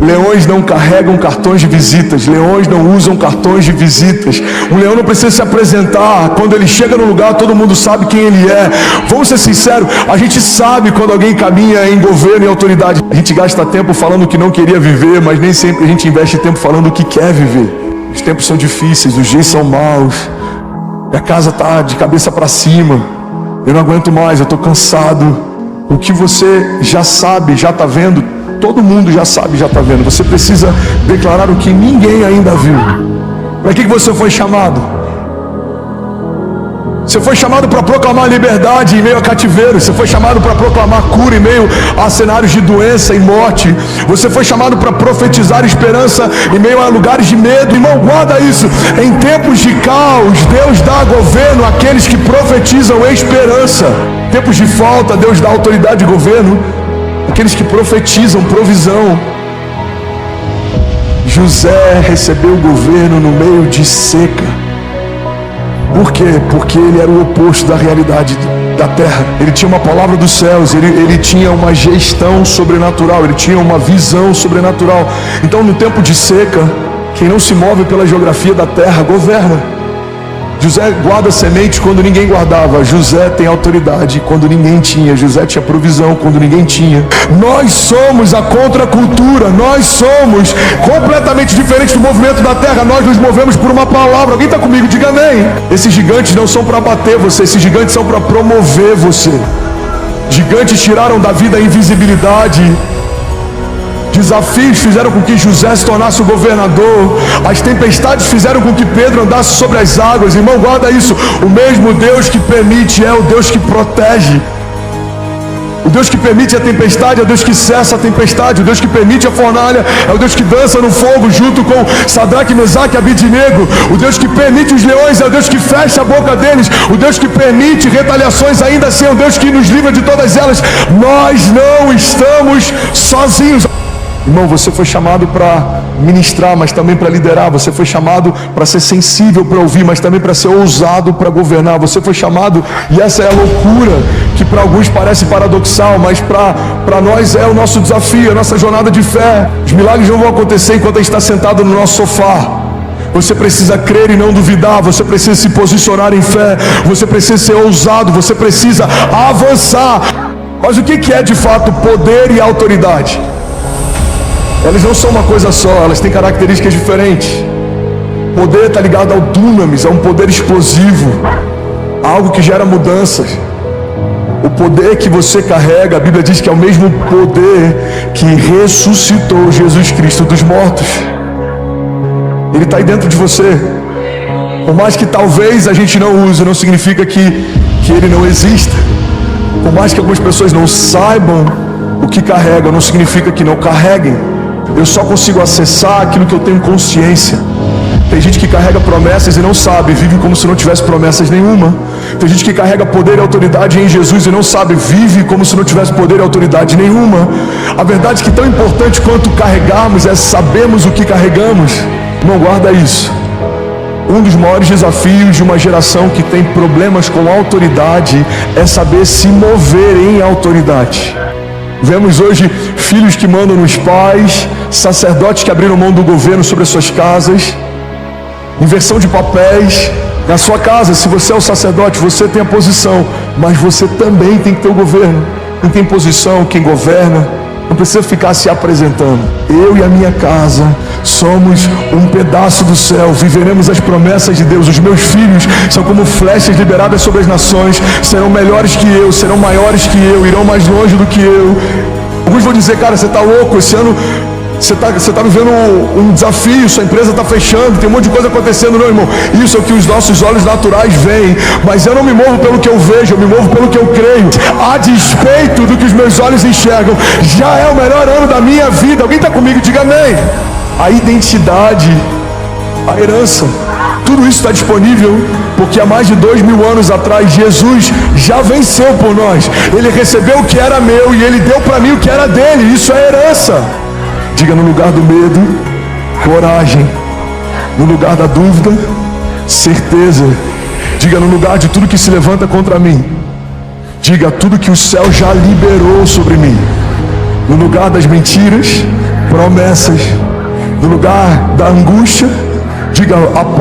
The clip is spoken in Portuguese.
Leões não carregam cartões de visitas. Leões não usam cartões de visitas. Um leão não precisa se apresentar. Quando ele chega no lugar, todo mundo sabe quem ele é. Vamos ser sinceros, a gente sabe quando alguém caminha em governo e autoridade. A gente gasta tempo falando o que não queria viver, mas nem sempre a gente investe tempo falando o que quer viver. Os tempos são difíceis, os dias são maus. Minha casa está de cabeça para cima. Eu não aguento mais, eu estou cansado. O que você já sabe, já está vendo, todo mundo já sabe, já está vendo. Você precisa declarar o que ninguém ainda viu. Para que você foi chamado? Você foi chamado para proclamar liberdade em meio a cativeiro. Você foi chamado para proclamar cura em meio a cenários de doença e morte. Você foi chamado para profetizar esperança em meio a lugares de medo. Irmão, guarda isso. Em tempos de caos, Deus dá governo àqueles que profetizam esperança. Em tempos de falta, Deus dá autoridade de governo àqueles que profetizam provisão. José recebeu o governo no meio de seca. Por quê? Porque ele era o oposto da realidade da terra. Ele tinha uma palavra dos céus, ele tinha uma gestão sobrenatural, ele tinha uma visão sobrenatural. Então, no tempo de seca, quem não se move pela geografia da terra governa. José guarda sementes quando ninguém guardava. José tem autoridade quando ninguém tinha. José tinha provisão quando ninguém tinha. Nós somos a contracultura. Nós somos completamente diferentes do movimento da terra. Nós nos movemos por uma palavra. Alguém está comigo? Diga amém. Esses gigantes não são para bater você. Esses gigantes são para promover você. Gigantes tiraram da vida a invisibilidade. Desafios fizeram com que José se tornasse o governador. As tempestades fizeram com que Pedro andasse sobre as águas. Irmão, guarda isso. O mesmo Deus que permite é o Deus que protege. O Deus que permite a tempestade é o Deus que cessa a tempestade. O Deus que permite a fornalha é o Deus que dança no fogo junto com Sadraque, Mesaque e Abednego. O Deus que permite os leões é o Deus que fecha a boca deles. O Deus que permite retaliações ainda assim é o Deus que nos livra de todas elas. Nós não estamos sozinhos. Irmão, você foi chamado para ministrar, mas também para liderar. Você foi chamado para ser sensível, para ouvir, mas também para ser ousado, para governar. Você foi chamado, e essa é a loucura, que para alguns parece paradoxal, mas para nós é o nosso desafio, a nossa jornada de fé. Os milagres não vão acontecer enquanto a gente está sentado no nosso sofá. Você precisa crer e não duvidar. Você precisa se posicionar em fé. Você precisa ser ousado. Você precisa avançar. Mas o que é de fato poder e autoridade? Elas não são uma coisa só, elas têm características diferentes. Poder está ligado ao dunamis, a um poder explosivo, algo que gera mudanças. O poder que você carrega, a Bíblia diz que é o mesmo poder que ressuscitou Jesus Cristo dos mortos. Ele está aí dentro de você. Por mais que talvez a gente não use, não significa que ele não exista. Por mais que algumas pessoas não saibam o que carregam, não significa que não carreguem. Eu só consigo acessar aquilo que eu tenho consciência. Tem gente que carrega promessas e não sabe, vive como se não tivesse promessas nenhuma. Tem gente que carrega poder e autoridade em Jesus e não sabe, vive como se não tivesse poder e autoridade nenhuma. A verdade é que tão importante quanto carregarmos é sabermos o que carregamos. Não guarda isso. Um dos maiores desafios de uma geração que tem problemas com autoridade é saber se mover em autoridade. Vemos hoje filhos que mandam nos pais, sacerdotes que abriram mão do governo sobre as suas casas, inversão de papéis. Na sua casa, se você é o sacerdote, você tem a posição, mas você também tem que ter o governo. Quem tem posição, quem governa, não precisa ficar se apresentando. Eu e a minha casa somos um pedaço do céu, viveremos as promessas de Deus. Os meus filhos são como flechas liberadas sobre as nações, serão melhores que eu, serão maiores que eu, irão mais longe do que eu. Alguns vão dizer, cara, você está louco, esse ano você está vivendo um desafio, sua empresa está fechando, tem um monte de coisa acontecendo. Não, irmão, isso é o que os nossos olhos naturais veem, mas eu não me movo pelo que eu vejo, eu me movo pelo que eu creio. A despeito do que os meus olhos enxergam, já é o melhor ano da minha vida. Alguém está comigo? Diga amém. A identidade, a herança, tudo isso está disponível, porque há mais de 2000 anos atrás, Jesus já venceu por nós. Ele recebeu o que era meu e Ele deu para mim o que era dele. Isso é herança. Diga: no lugar do medo, coragem. No lugar da dúvida, certeza. Diga: no lugar de tudo que se levanta contra mim, diga: tudo que o céu já liberou sobre mim. No lugar das mentiras, promessas. No lugar da angústia, diga: a paz